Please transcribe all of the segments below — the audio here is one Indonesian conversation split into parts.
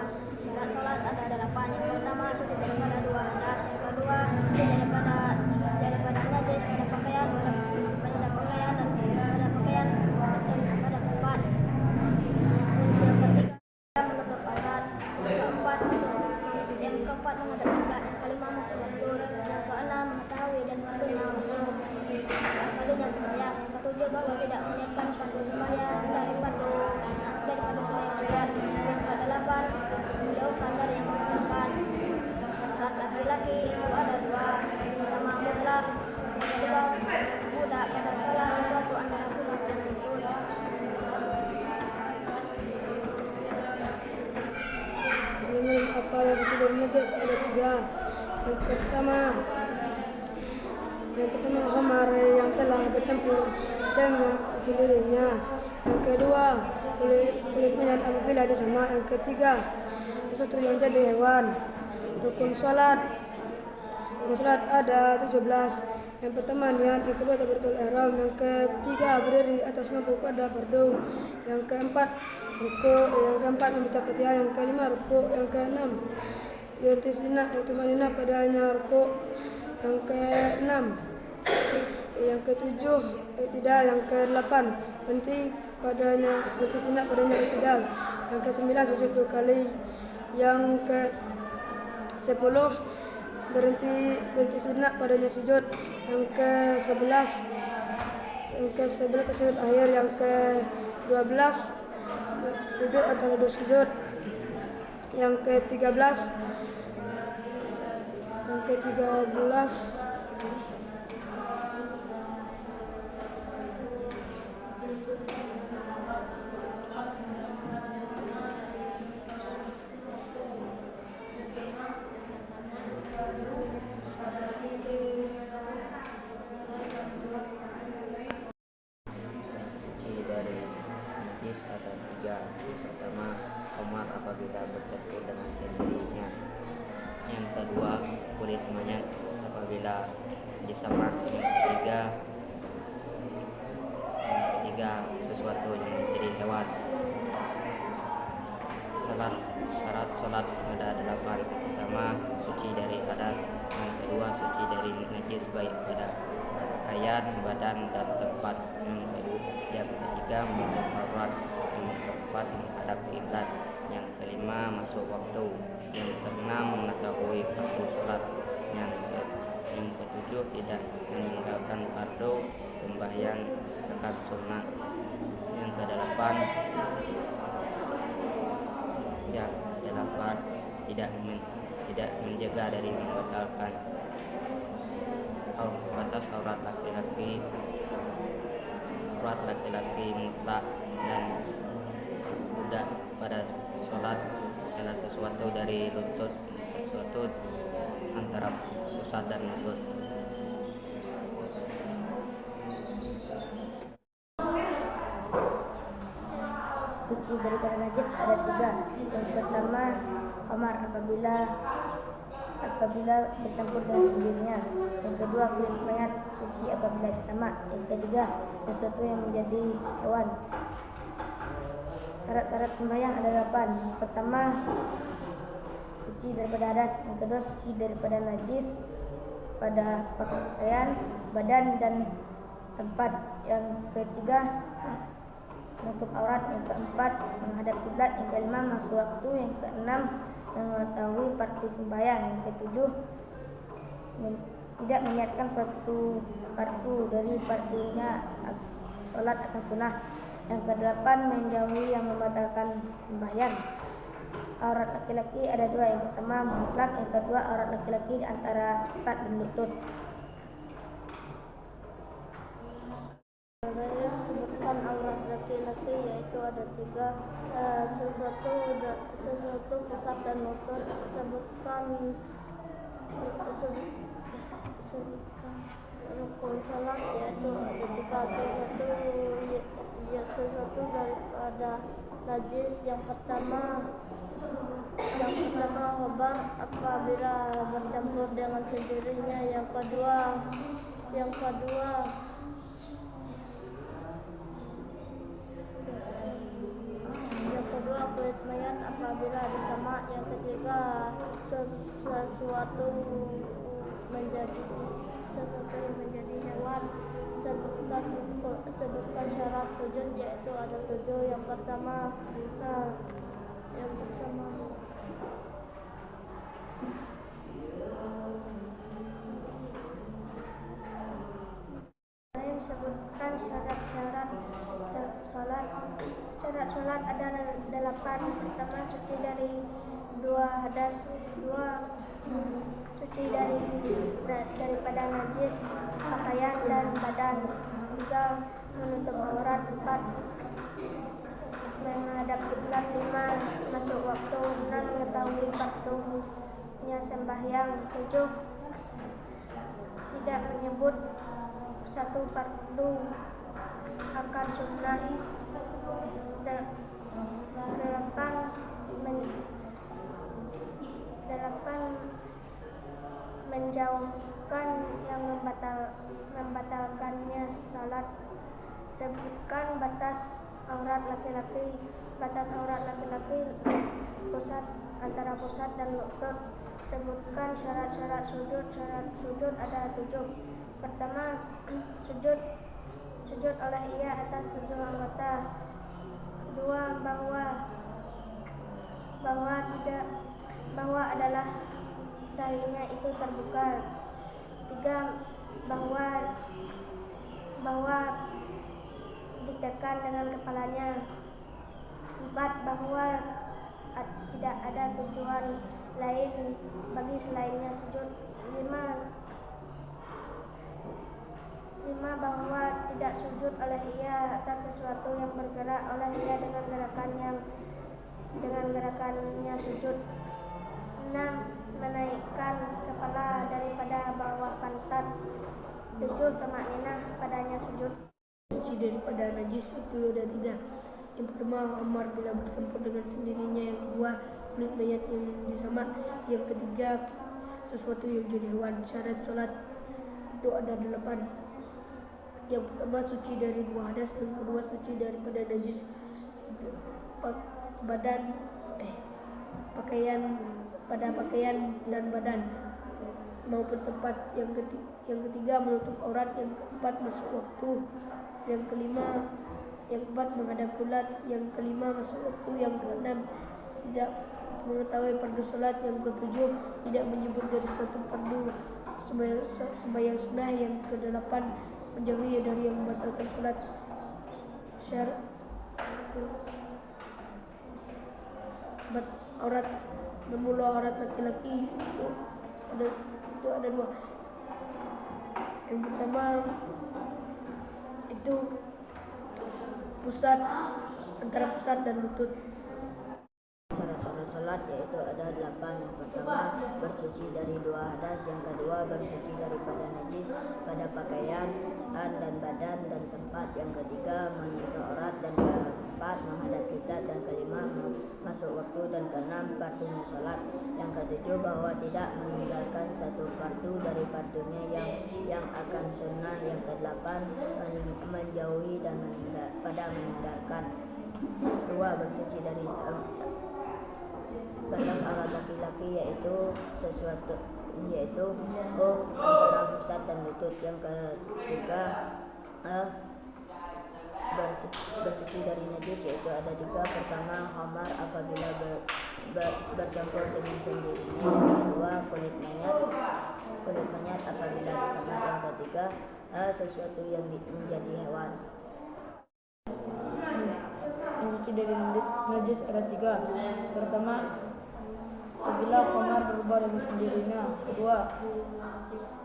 Syarat sholat ada 8. Yang pertama, suci daripada 2 hadas. Yang kedua, suci daripada najis pada pakaian dan pada pakaian. Pada tempat. Yang ketiga, menutup aurat. Yang keempat, menghadap kiblat. Yang kelima, masuk waktu. Yang keenam, mengetahui dan mengenal waktu fardunya sembahyang. Yang ketujuh, bahwa tidak menyiapkan fardu sembahyang dari fardu sembahyang sunat. Yang kedelapan, menjauhkan dari yang membatalkan. Syarat laki-laki itu ada 2. Yang pertama, mutlak. Yang kedua, budak pada salah sesuatu antara budak dan tuntut. Apa yang suci dari najis ada 3. Yang pertama khamar yang telah bercampur dengan sendirinya. Yang kedua, kulit mayat apabila disama. Yang ketiga, sesuatu yang jadi hewan. Rukun salat ada 17. Yang pertama niat, yang kedua takbiratul ihram, yang ketiga berdiri atas mampu pada fardu, yang keempat rukuk, yang keempat membaca Fatihah, yang kelima rukuk, yang keenam berhenti sejenak yaitu manina padanya rukuk, yang keenam, yang ketujuh i'tidal, yang kedelapan berhenti sejenak padanya i'tidal, yang kesembilan sujud 2 kali, yang ke-10 berhenti sejenak padanya sujud, yang ke-11 sujud akhir, yang ke-12 duduk antara 2 sujud, yang ke-13 Suci dari najis ada 3. Pertama, khamar apabila bercampur dengan sendirinya. Yang kedua, kulit mayat apabila disamar. Yang ketiga, sesuatu yang menjadi hewan. Syarat salat ada 8. Pertama, suci dari hadas. Yang kedua, suci dari najis baik pada pakaian, badan dan tempat. Yang ketiga, menutup aurat. Yang keempat, menghadap kiblat. Yang kelima, masuk waktu. Yang keenam, mengetahui fardu salat. Yang ketujuh, tidak meninggalkan fardu sembahyang rakaat sunat. Yang kedelapan, tidak menjaga dari membatalkan. Batas aurat laki-laki mutlak dan budak pada sholat adalah sesuatu dari lutut, sesuatu antara pusat dan lutut. Suci daripada najis ada 3. Yang pertama, khamar apabila bercampur dengan sendirinya. Yang kedua, kulit mayat suci apabila disamak. Yang ketiga, sesuatu yang menjadi hewan. Syarat sembahyang ada 8. Yang pertama, suci daripada hadas. Yang kedua, suci daripada najis pada pakaian, badan dan tempat. Yang ketiga, menutup aurat. Yang keempat, menghadap kiblat. Yang kelima, masuk waktu. Yang keenam, mengetahui fardu sembahyang. Yang ketujuh, tidak meniatkan suatu fardu dari fardunya sholat atau sunnah. Yang kedelapan, menjauhi yang membatalkan sembahyang. Aurat laki-laki ada 2. Yang pertama, mutlak. Yang kedua, aurat laki-laki antara pusat dan lutut. Sebutkan aurat laki-laki yaitu ada 3. Sesuatu pusat dan lutut. Sebutkan rukun salat yaitu ada 3. Sesuatu daripada najis. Yang pertama khabar apabila bercampur dengan sendirinya. Yang kedua kulit mayat apabila disamak. sesuatu yang menjadi hewan. Sebutkan syarat sujud, yaitu ada 7. Yang pertama sebutkan syarat-syarat sholat. Syarat sholat ada 8. Pertama, suci dari 2 hadas. 2, suci daripada najis pakaian dan badan. 3, menutup aurat. 4, menghadap kiblat. 5, masuk waktu. 6, mengetahui waktunya sembahyang. 7, tidak menyebut satu fardu akan sunnah. 8, menjauhkan yang membatalkannya salat. Sebutkan batas aurat laki-laki. Batas aurat laki-laki antara pusat dan lutut. Sebutkan syarat-syarat sujud. Syarat sujud ada 7. Pertama, sujud oleh ia atas 7 anggota. 2, bahwa adalah dahinya itu terbuka. 3, bahwa ditekan dengan kepalanya. 4, bahwa tidak ada tujuan lain bagi selainnya sujud. 5, bahwa tidak sujud oleh ia atas sesuatu yang bergerak oleh ia dengan gerakannya sujud. 6, menaikkan kepala daripada bawah pantat. 7, tamakninah padanya sujud. Suci daripada najis itu ada 3. Yang pertama, Omar bila bercampur dengan sendirinya. Yang kedua, kulit mayat yang disamak. Yang ketiga, sesuatu yang jadi hewan. Syarat sholat itu ada 8. Yang pertama, suci dari 2 hadas. Yang kedua, suci daripada najis pakaian dan badan maupun tempat. Yang ketiga, menutup aurat. Yang keempat, masuk waktu. Yang keempat, menghadap kiblat. Yang kelima, masuk waktu. Yang keenam, tidak mengetahui fardu salat. Yang ketujuh, tidak menyebut dari suatu fardu sembahyang sunnah. Yang kedelapan, menjauhi dari yang membatalkan salat. Syarat aurat, memulai aurat laki-laki itu ada 2. Yang pertama itu antara pusat dan lutut. Syarat salat yaitu ada 8. Yang pertama, bersuci dari 2 hadas. Yang kedua, bersuci daripada najis pada pakaian dan badan dan tempat. Yang ketiga, menutup aurat. Dan keempat, menghadap kiblat. Dan kelima, masuk waktu. Dan keenam, fardunya salat. Yang ketujuh, bahwa tidak meninggalkan satu fardu dari fardunya yang akan sunnah. Yang kedelapan, menjauhi dan meninggalkan. 2, bersuci dari batas aurat laki-laki yaitu antara pusat dan lutut. Yang ketiga, bersuci dari najis yaitu ada 3. Pertama, khamar apabila bercampur dengan sendirinya. Yang kedua, kulit mayat apabila disamak. Yang ketiga, sesuatu yang menjadi hewan. Suci dari najis ada 3. Pertama, apabila khamar berubah dengan sendirinya. Kedua,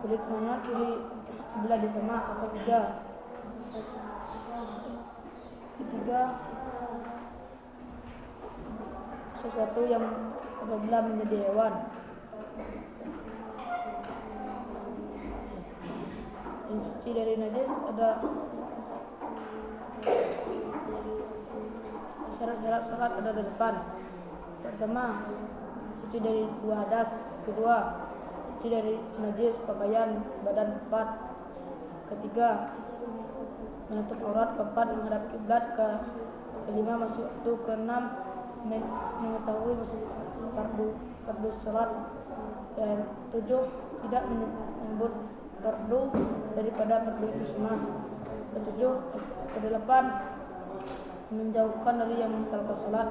kulit mayat bila disamak. Ketiga, sesuatu yang apabila menjadi hewan. Yang suci dari najis ada syarat-syarat salat ada 8. Pertama, suci dari 2 hadas. Kedua, suci dari najis pakaian, badan, tempat. Ketiga, menutup aurat. Keempat, menghadap kiblat. Kelima, masuk waktu. Keenam, mengetahui masuk fardu. fardu salat. Dan 7, tidak menyebut fardu daripada fardu itu sunnah. Ketujuh, ke-8, menjauhkan dari yang membatalkan salat.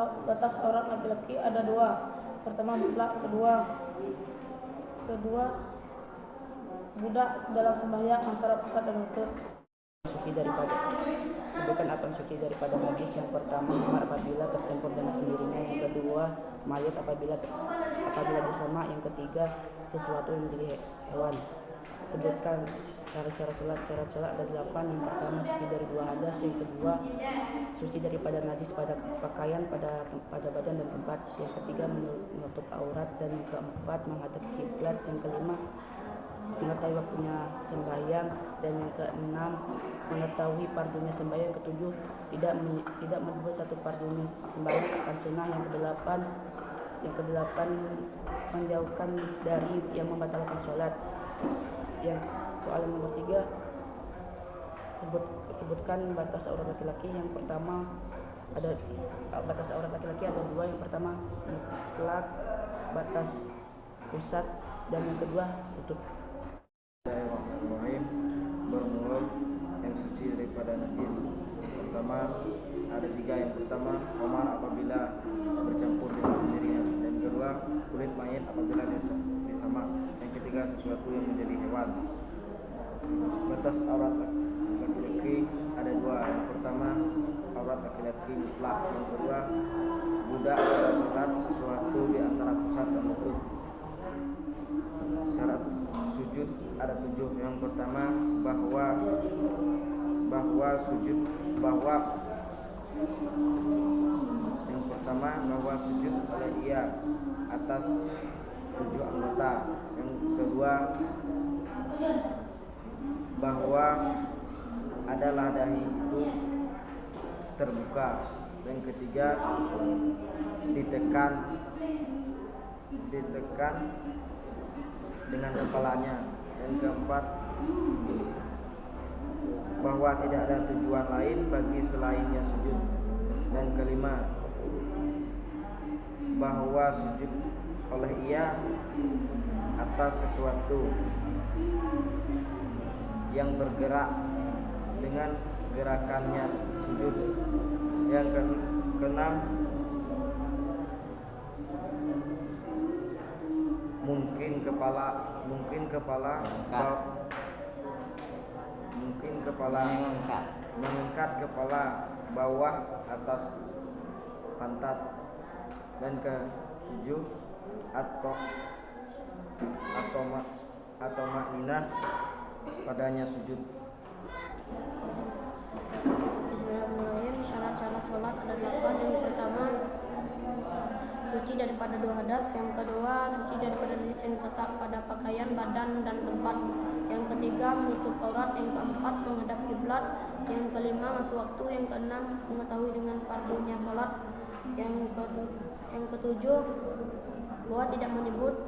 Batas aurat laki-laki ada 2. Pertama mutlak, kedua budak dalam sembahyang antara pusat dan lutut. Suci daripada sebutkan apa yang suci daripada najis. Yang pertama kamar apabila tercampur dengan sendirinya, yang kedua mayat apabila disama, yang ketiga sesuatu yang menjadi hewan. Sebutkan syarat-syarat sholat ada 8. Yang pertama suci dari 2 hadas, yang kedua suci daripada najis pada pakaian, pada badan dan tempat, yang ketiga menutup aurat, dan yang keempat menghadap kiblat, yang kelima mengetahui waktunya sembahyang, dan yang keenam mengetahui fardunya sembahyang, yang ketujuh tidak menyebut satu fardunya sembahyang akan sunnah, yang kedelapan menjauhkan dari yang membatalkan sholat. Yang soal nomor 3, sebutkan batas aurat laki-laki. Yang pertama ada batas aurat laki-laki ada 2. Yang pertama mutlak batas pusat, dan yang kedua tutup. Bismillahirrahmanirrahim. Bermula yang suci daripada najis. Pertama ada 3. Yang pertama komar apabila bercampur dengan sendirinya, yang kedua kulit mayat apabila disama, yang ketiga sesuatu yang menjadi hewan. Batas aurat laki-laki ada 2. Yang pertama aurat laki-laki mutlak, yang kedua budak pada salat sesuatu di antara pusat dan lutut. Syarat sujud ada 7. Yang pertama bahwa sujud oleh ia atas 7 anggota. Yang kedua bahwa adalah dahi itu terbuka. Yang ketiga ditekan dengan kepalanya. Yang keempat bahwa tidak ada tujuan lain bagi selainnya sujud. Dan kelima bahwa sujud oleh ia atas sesuatu yang bergerak dengan gerakannya sujud. Yang keenam mungkin mengangkat kepala bawah atas pantat. Dan ke-7 atau makninah padanya sujud. Bismillahirrahmanirrahim. Syarat-syarat sholat ada 8. Yang pertama suci daripada 2 hadas, yang kedua suci daripada najis yang terletak pada pakaian, badan dan tempat, yang ketiga menutup aurat, yang keempat menghadap kiblat, yang kelima masuk waktu, yang keenam mengetahui dengan fardunya sholat, yang ketujuh bahwa tidak menyebut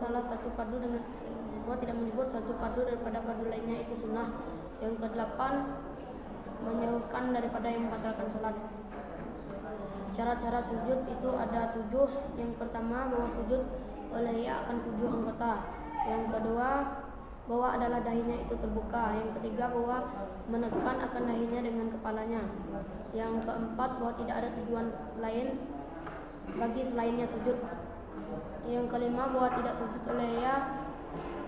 satu fardu daripada fardu lainnya itu sunnah, yang kedelapan menjauhkan daripada yang membatalkan sholat. Syarat-syarat sujud itu ada 7. Yang pertama bahwa sujud oleh ia akan 7 anggota. Yang kedua bahwa adalah dahinya itu terbuka. Yang ketiga bahwa menekan akan dahinya dengan kepalanya. Yang keempat bahwa tidak ada tujuan lain bagi selainnya sujud. Yang kelima bahwa tidak sujud oleh ia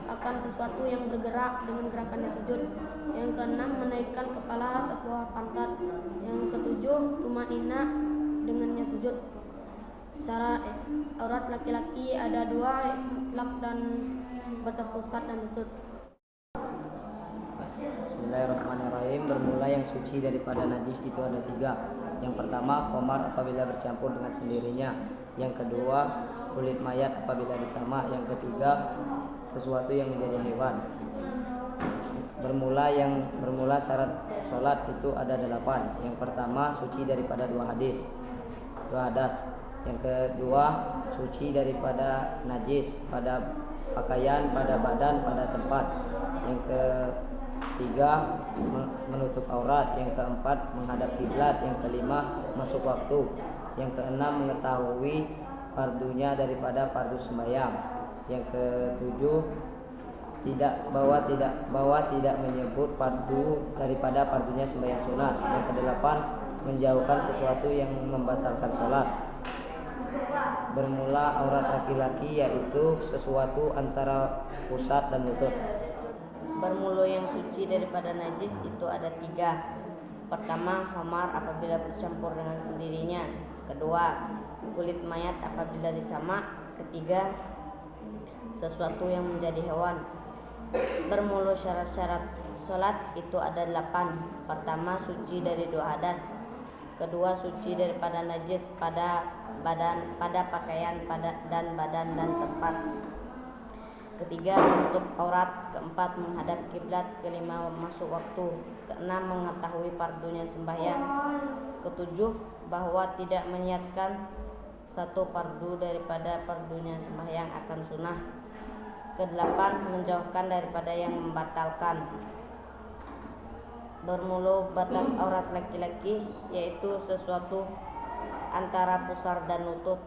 akan sesuatu yang bergerak dengan gerakannya sujud. Yang keenam menaikkan kepala atas bawah pantat. Yang ketujuh tumanina dengannya sujud. Syarat aurat laki-laki ada 2, mutlak dan batas pusat dan lutut. Bismillahirrahmanirrahim. Bermula yang suci daripada najis itu ada 3. Yang pertama komar apabila bercampur dengan sendirinya, yang kedua kulit mayat apabila disama, yang ketiga sesuatu yang menjadi hewan. Bermula syarat sholat itu ada 8. Yang pertama suci daripada 2 hadas, yang kedua suci daripada najis pada pakaian, pada badan, pada tempat, yang ketiga menutup aurat, yang keempat menghadap kiblat, yang kelima masuk waktu, Yang keenam, mengetahui fardunya daripada fardu sembahyang. Yang ketujuh, bahwa tidak menyebut fardu daripada fardunya sembahyang sunat. Yang kedelapan, menjauhkan sesuatu yang membatalkan sholat. Bermula aurat laki-laki yaitu sesuatu antara pusat dan lutut. Bermula yang suci daripada najis itu ada 3. Pertama, khamar apabila bercampur dengan sendirinya. Kedua, kulit mayat apabila disamak. Ketiga, sesuatu yang menjadi hewan. Bermula syarat-syarat sholat itu ada 8. Pertama, suci dari 2 hadas. Kedua, suci daripada najis pada pakaian, dan badan dan tempat. Ketiga, menutup aurat. Keempat, menghadap kiblat. Kelima, masuk waktu. Keenam, mengetahui fardunya sembahyang. Ketujuh, bahwa tidak meniatkan satu fardu daripada fardunya sembahyang akan sunnah. Kedelapan, menjauhkan daripada yang membatalkan. Bermula batas aurat laki-laki yaitu sesuatu antara pusar dan lutut.